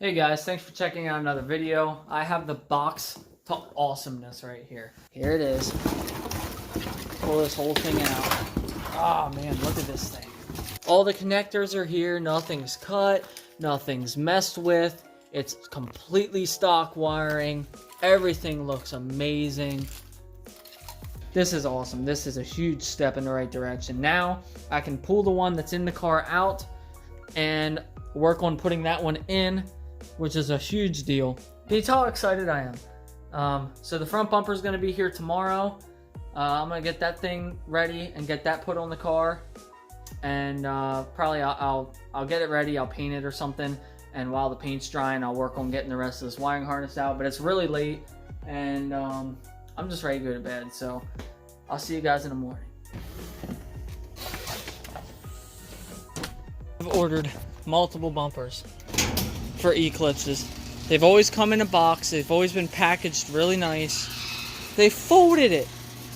Hey guys, thanks for checking out another video. I have the box to awesomeness right here. Here it is. Pull this whole thing out. Oh man, look at this thing. All the connectors are here. Nothing's cut. Nothing's messed with. It's completely stock wiring. Everything looks amazing. This is awesome. This is a huge step in the right direction. Now I can pull the one that's in the car out and work on putting that one in, which is a huge deal. Can you tell how excited I am? So the front bumper is going to be here tomorrow. I'm going to get that thing ready and get that put on the car. And probably I'll get it ready. I'll paint it or something. And while the paint's drying, I'll work on getting the rest of this wiring harness out. But it's really late, and I'm just ready to go to bed. So I'll see you guys in the morning. I've ordered multiple bumpers for Eclipses. They've always come in a box. They've always been packaged really nice. They folded it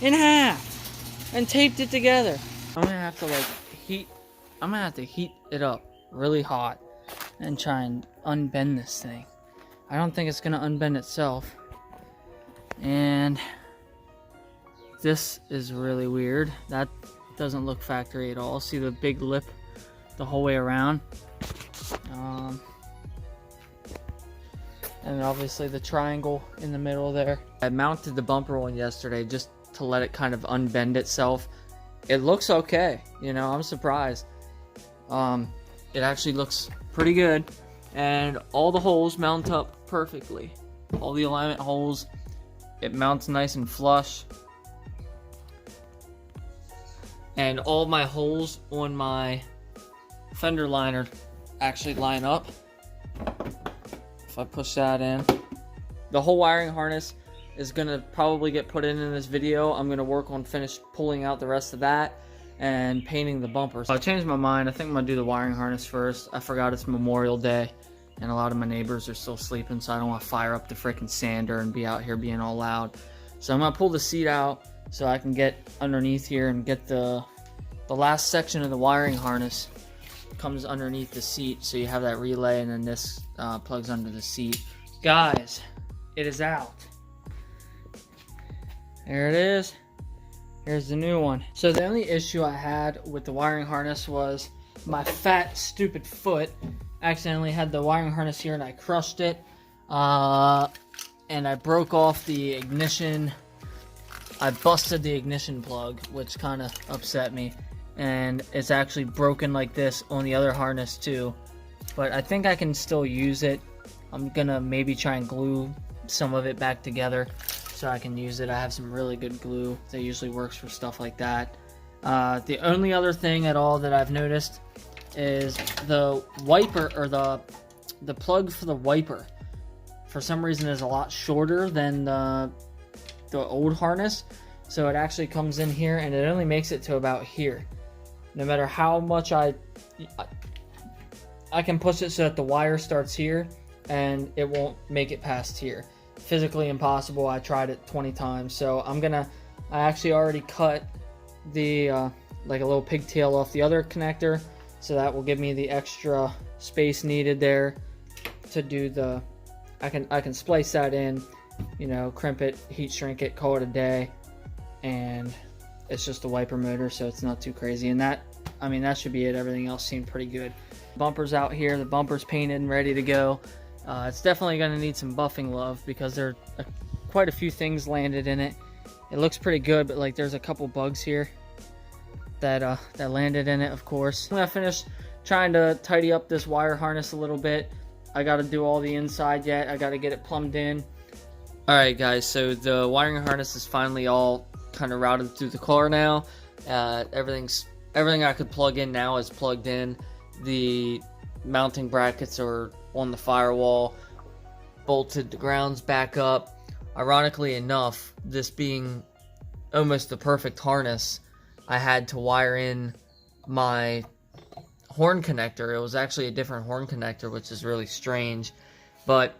in half and taped it together. I'm gonna have to heat it up really hot and try and unbend this thing. I don't think it's gonna unbend itself. And this is really weird. That doesn't look factory at all. See the big lip the whole way around. And obviously the triangle in the middle there. I mounted the bumper on yesterday just to let it kind of unbend itself. It looks okay, you know, I'm surprised. It actually looks pretty good, and all the holes mount up perfectly. All the alignment holes, it mounts nice and flush. And all my holes on my fender liner actually line up. If I push that in, the whole wiring harness is gonna probably get put in this video. I'm gonna work on pulling out the rest of that and painting the bumpers. I changed my mind. I think I'm gonna do the wiring harness first. I forgot it's Memorial Day and a lot of my neighbors are still sleeping, so I don't want to fire up the freaking sander and be out here being all loud. So I'm gonna pull the seat out so I can get underneath here and get the last section of the wiring harness comes underneath the seat, so you have that relay, and then this plugs under the seat. Guys, it is out. There it is. Here's the new one. So the only issue I had with the wiring harness was my fat, stupid foot accidentally had the wiring harness here and I crushed it. And I broke off the ignition. I busted the ignition plug, which kind of upset me. And it's actually broken like this on the other harness too. But I think I can still use it. I'm gonna maybe try and glue some of it back together so I can use it. I have some really good glue that usually works for stuff like that. The only other thing at all that I've noticed is the wiper, or the plug for the wiper, for some reason is a lot shorter than the old harness. So it actually comes in here and it only makes it to about here. No matter how much I can push it so that the wire starts here and it won't make it past here. Physically impossible. I tried it 20 times. So I actually already cut the like a little pigtail off the other connector, so that will give me the extra space needed there to do the, I can splice that in, you know, crimp it, heat shrink it, call it a day, and it's just a wiper motor, so it's not too crazy. And that should be it. Everything else seemed pretty good. Bumpers out here, the bumper's painted and ready to go. It's definitely going to need some buffing love because there are quite a few things landed in it. It looks pretty good, but like there's a couple bugs here that landed in it, of course. I'm going to finish trying to tidy up this wire harness a little bit. I got to do all the inside yet. I got to get it plumbed in. Alright guys, so the wiring harness is finally all kind of routed through the car now. Everything I could plug in now is plugged in. The mounting brackets are on the firewall, bolted, the ground's back up. Ironically enough, this being almost the perfect harness, I had to wire in my horn connector. It was actually a different horn connector, which is really strange. But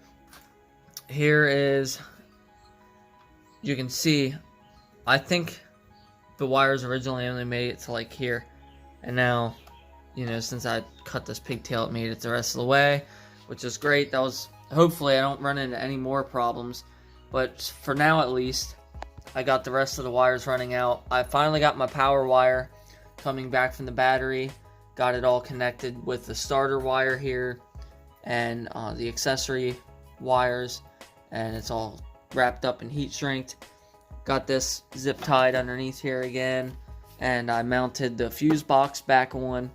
here is, you can see, I think the wires originally only made it to like here, and now, you know, since I cut this pigtail, it made it the rest of the way. which is great. That was, hopefully I don't run into any more problems, but for now at least, I got the rest of the wires running out. I finally got my power wire coming back from the battery, got it all connected with the starter wire here and the accessory wires, and it's all wrapped up and heat shrinked. Got this zip tied underneath here again, and I mounted the fuse box back on.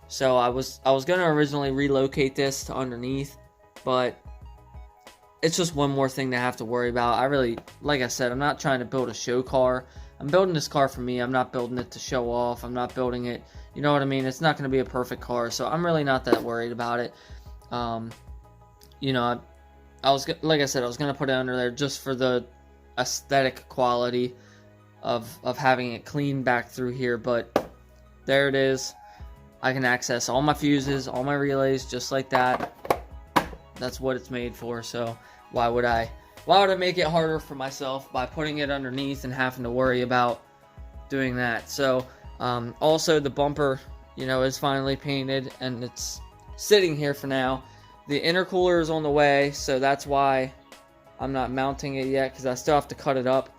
So I was going to originally relocate this to underneath, but it's just one more thing to have to worry about. I really, like I said, I'm not trying to build a show car. I'm building this car for me. I'm not building it to show off. I'm not building it, you know what I mean? It's not going to be a perfect car, so I'm really not that worried about it. You know, like I said, I was going to put it under there just for the aesthetic quality of having it clean back through here, but there it is. I can access all my fuses, all my relays, just like that. That's what it's made for, so why would I make it harder for myself by putting it underneath and having to worry about doing that? So, also the bumper, you know, is finally painted, and it's sitting here for now. The intercooler is on the way, so that's why I'm not mounting it yet, because I still have to cut it up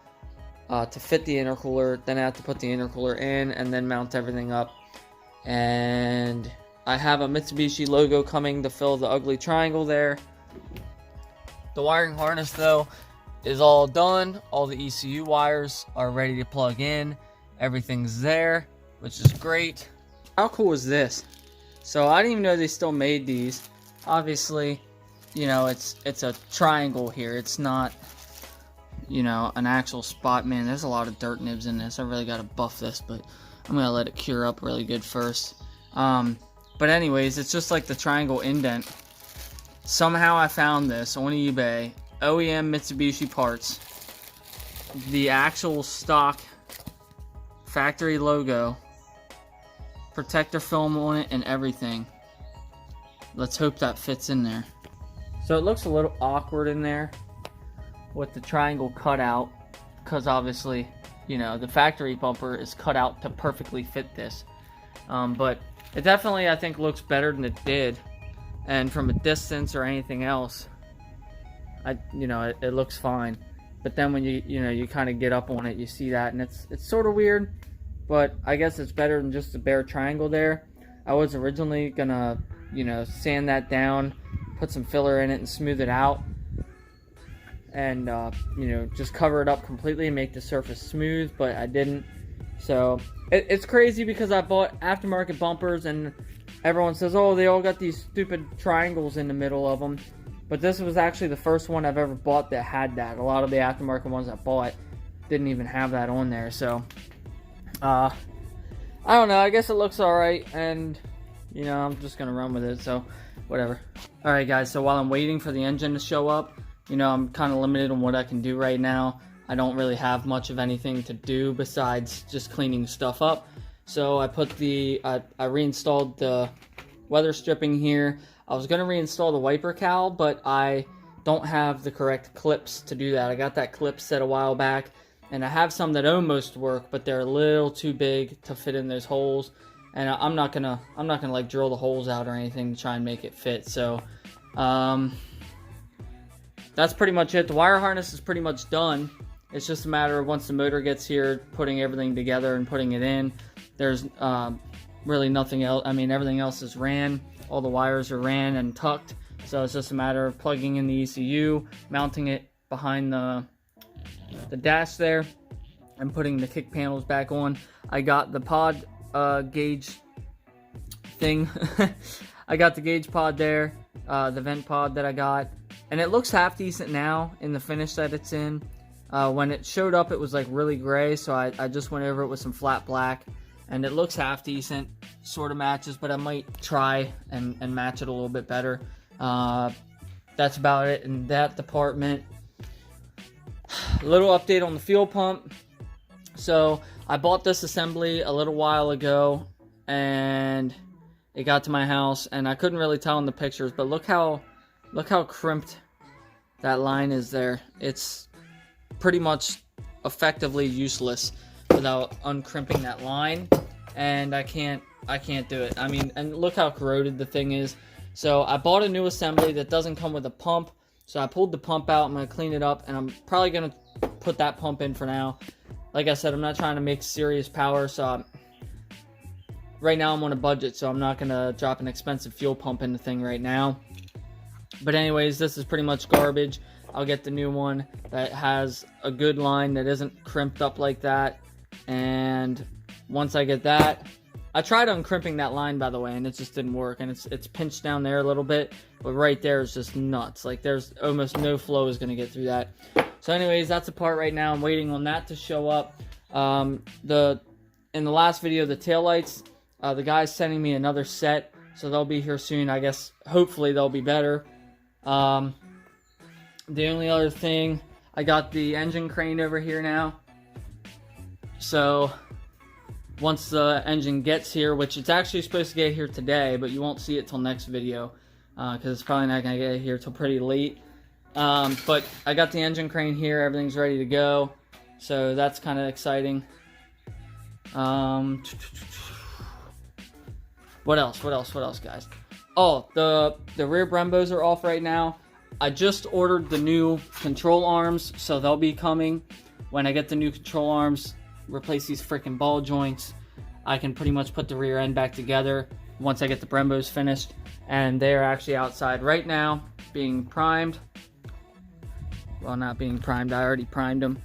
to fit the intercooler. Then I have to put the intercooler in and then mount everything up. And I have a Mitsubishi logo coming to fill the ugly triangle there. The wiring harness, though, is all done. All the ECU wires are ready to plug in. Everything's there, which is great. How cool is this? So I didn't even know they still made these. Obviously, you know, it's a triangle here. It's not, you know, an actual spot. Man, there's a lot of dirt nibs in this. I really got to buff this, but I'm going to let it cure up really good first. But anyways, it's just like the triangle indent. Somehow I found this on eBay. OEM Mitsubishi parts. The actual stock factory logo. Protector film on it and everything. Let's hope that fits in there. So it looks a little awkward in there with the triangle cut out, because obviously, you know, the factory bumper is cut out to perfectly fit this. But it definitely, I think, looks better than it did. And from a distance or anything else, it looks fine. But then when you kind of get up on it, you see that, and it's sort of weird. But I guess it's better than just a bare triangle there. I was originally gonna, sand that down, put some filler in it, and smooth it out, and just cover it up completely and make the surface smooth. But I didn't. So it's crazy because I bought aftermarket bumpers, and everyone says, oh, they all got these stupid triangles in the middle of them. But this was actually the first one I've ever bought that had that. A lot of the aftermarket ones I bought didn't even have that on there. So I don't know. I guess it looks alright, and I'm just gonna run with it. So whatever. Alright guys, so while I'm waiting for the engine to show up, I'm kind of limited on what I can do right now. I don't really have much of anything to do besides just cleaning stuff up. So I reinstalled the weather stripping here. I was going to reinstall the wiper cowl, but I don't have the correct clips to do that. I got that clip set a while back, and I have some that almost work, but they're a little too big to fit in those holes. And I'm not gonna like drill the holes out or anything to try and make it fit. So that's pretty much it. The wire harness is pretty much done. It's just a matter of once the motor gets here, putting everything together and putting it in. There's really nothing else. I mean, everything else is ran. All the wires are ran and tucked. So it's just a matter of plugging in the ECU, mounting it behind the dash there, and putting the kick panels back on. I got the pod gauge thing. I got the gauge pod there, the vent pod that I got. And it looks half decent now in the finish that it's in. When it showed up, it was like really gray, so I just went over it with some flat black, and it looks half decent, sort of matches, but I might try and match it a little bit better. That's about it in that department. A little update on the fuel pump. So I bought this assembly a little while ago, and it got to my house, and I couldn't really tell in the pictures, but look how crimped that line is there. It's pretty much effectively useless without uncrimping that line, and I can't do it. I mean, and look how corroded the thing is. So I bought a new assembly that doesn't come with a pump. So I pulled the pump out. I'm going to clean it up, and I'm probably going to put that pump in for now. Like I said, I'm not trying to make serious power, so right now I'm on a budget, so I'm not going to drop an expensive fuel pump in the thing right now. But anyways, this is pretty much garbage. I'll get the new one that has a good line that isn't crimped up like that. And once I get that, I tried uncrimping that line, by the way, and it just didn't work. And it's pinched down there a little bit, but right there is just nuts. Like, there's almost no flow is going to get through that. So anyways, that's the part right now. I'm waiting on that to show up. In the last video, the taillights, the guy's sending me another set, so they'll be here soon. I guess hopefully they'll be better. The only other thing, I got the engine crane over here now. So once the engine gets here, which it's actually supposed to get here today, but you won't see it till next video, because it's probably not going to get here till pretty late. But I got the engine crane here, everything's ready to go, so that's kind of exciting. What else, guys? Oh, the rear Brembos are off right now. I just ordered the new control arms, so they'll be coming. When I get the new control arms, replace these freaking ball joints, I can pretty much put the rear end back together once I get the Brembos finished. And they're actually outside right now, being primed. Well, not being primed, I already primed them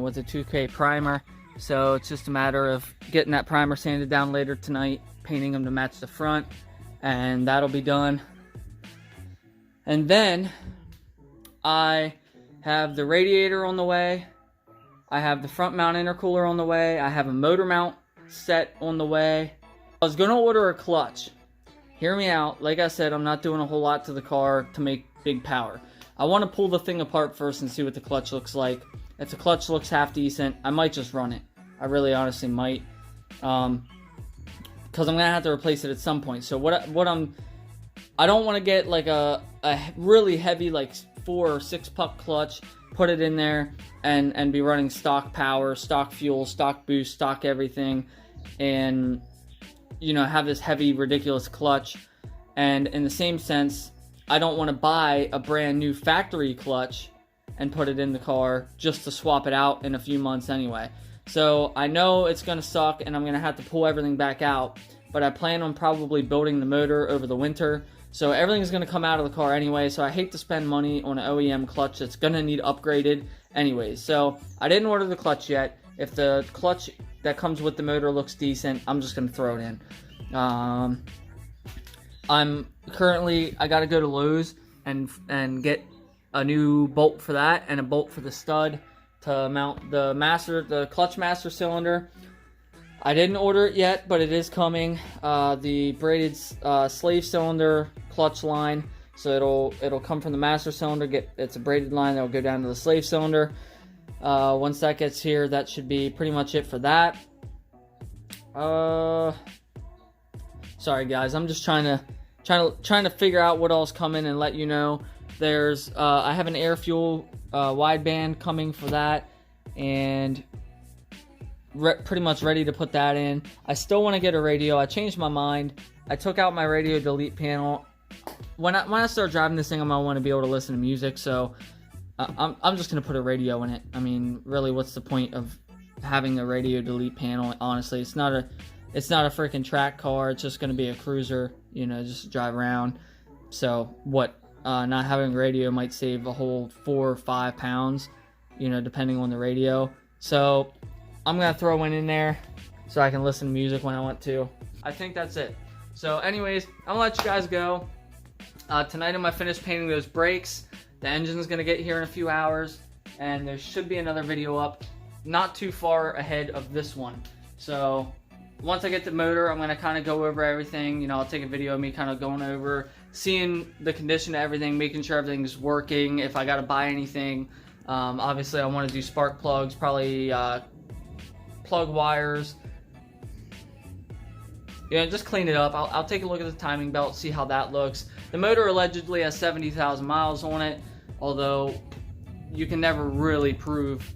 with a 2K primer. So it's just a matter of getting that primer sanded down later tonight, painting them to match the front, and that'll be done. And then I have the radiator on the way. I have the front mount intercooler on the way. I have a motor mount set on the way. I was going to order a clutch. Hear me out. Like I said, I'm not doing a whole lot to the car to make big power. I want to pull the thing apart first and see what the clutch looks like. If the clutch looks half decent, I might just run it. I really honestly might. Because I'm going to have to replace it at some point. So I don't want to get like a really heavy, like 4 or 6 puck clutch, put it in there, and be running stock power, stock fuel, stock boost, stock everything, and, you know, have this heavy, ridiculous clutch. And in the same sense, I don't want to buy a brand new factory clutch and put it in the car just to swap it out in a few months anyway. So I know it's going to suck, and I'm going to have to pull everything back out, but I plan on probably building the motor over the winter. So everything's going to come out of the car anyway, so I hate to spend money on an OEM clutch that's going to need upgraded anyways. So I didn't order the clutch yet. If the clutch that comes with the motor looks decent, I'm just going to throw it in. I got to go to Lowe's and get a new bolt for that and a bolt for the stud to mount the clutch master cylinder. I didn't order it yet, but it is coming. The braided slave cylinder clutch line, so it'll come from the master cylinder. It's a braided line that'll go down to the slave cylinder. Once that gets here, that should be pretty much it for that. Sorry guys, I'm just trying to figure out what all's coming and let you know. There's I have an air fuel wideband coming for that, and pretty much ready to put that in. I still want to get a radio. I changed my mind. I took out my radio delete panel. When I start driving this thing, I'm gonna want to be able to listen to music. So I'm just gonna put a radio in it. I mean, really, what's the point of having a radio delete panel? Honestly, it's not a freaking track car. It's just gonna be a cruiser, you know, just to drive around. So what? Not having a radio might save a whole 4 or 5 pounds, you know, depending on the radio. So I'm going to throw one in there so I can listen to music when I want to. I think that's it. So anyways, I'm going to let you guys go. Tonight I'm going to finish painting those brakes. The engine's going to get here in a few hours, and there should be another video up not too far ahead of this one. So once I get the motor, I'm going to kind of go over everything. You know, I'll take a video of me kind of going over, seeing the condition of everything, making sure everything's working, if I got to buy anything. Obviously, I want to do spark plugs, probably plug wires. Yeah, just clean it up. I'll take a look at the timing belt, see how that looks. The motor allegedly has 70,000 miles on it, although you can never really prove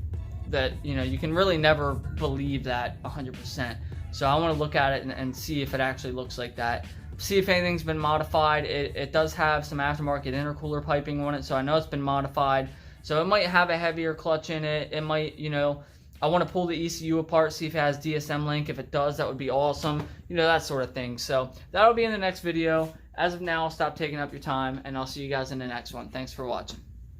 that, you know, you can really never believe that 100%. So I want to look at it and see if it actually looks like that. see if anything's been modified. It does have some aftermarket intercooler piping on it, so I know it's been modified. So it might have a heavier clutch in it. It might, you know, I want to pull the ECU apart, see if it has DSM link. If it does, that would be awesome. You know, that sort of thing. So that'll be in the next video. As of now, I'll stop taking up your time, and I'll see you guys in the next one. Thanks for watching.